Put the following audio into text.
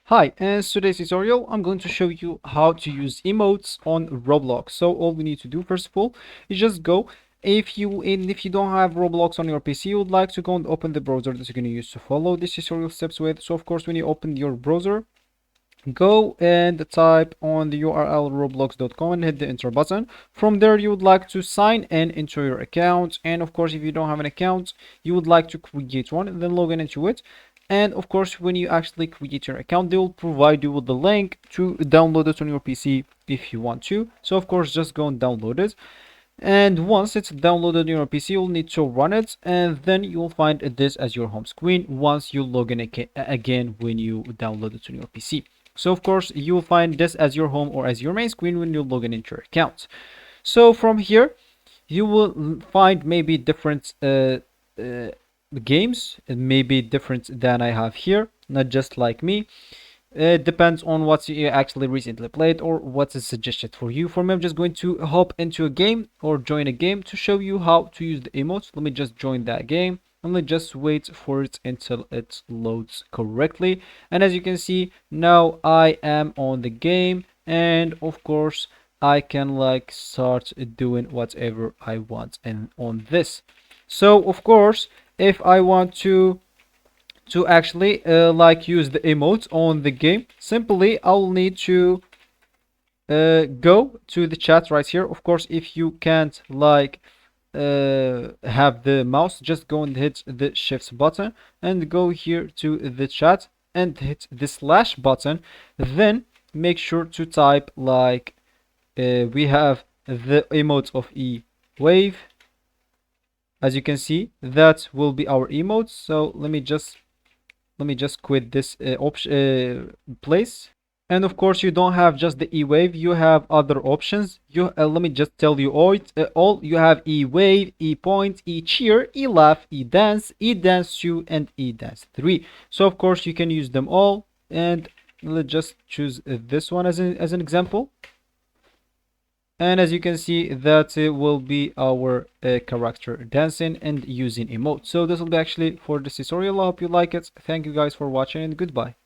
Hi, in today's tutorial, I'm going to show you how to use emotes on Roblox. So all we need to do, first of all, is just go. If you don't have Roblox on your PC, you would like to go and open the browser that you're going to use to follow this tutorial steps with. So of course, when you open your browser, go and type on the URL roblox.com and hit the enter button. From there, you would like to sign in into your account, and of course, if you don't have an account, you would like to create one and then log in into it. And of course, when you actually create your account, they will provide you with the link to download it on your PC if you want to. So of course, just go and download it. And once it's downloaded on your PC, you'll need to run it, and then you'll find this as your home screen once you log in again when you download it on your PC. So of course, you'll find this as your home or as your main screen when you log in into your account. So from here, you will find maybe different uh, games, and maybe different than I have here, not just like me. It depends on what you actually recently played or what is suggested for you. For me, I'm just going to hop into a game or join a game to show you how to use the emotes. Let me just join that game and let's just wait for it until it loads correctly. And as you can see, now I am on the game, and of course I can like start doing whatever I want and on this. So of course, if I want to actually like use the emotes on the game, simply I'll need to go to the chat right here. Of course, if you can't like have the mouse, just go and hit the shift button and go here to the chat and hit the slash button. Then make sure to type like we have the emote of e wave. As you can see, that will be our emotes. So let me just quit this option place. And of course, you don't have just the e-wave, you have other options. You let me just tell you all you have e-wave, e-point, e-cheer, e-laugh, e-dance, e-dance 2, and e-dance 3. So of course you can use them all, and let's just choose this one as an example. And as you can see, that will be our character dancing and using emote. So this will be actually for this tutorial. I hope you like it. Thank you guys for watching, and goodbye.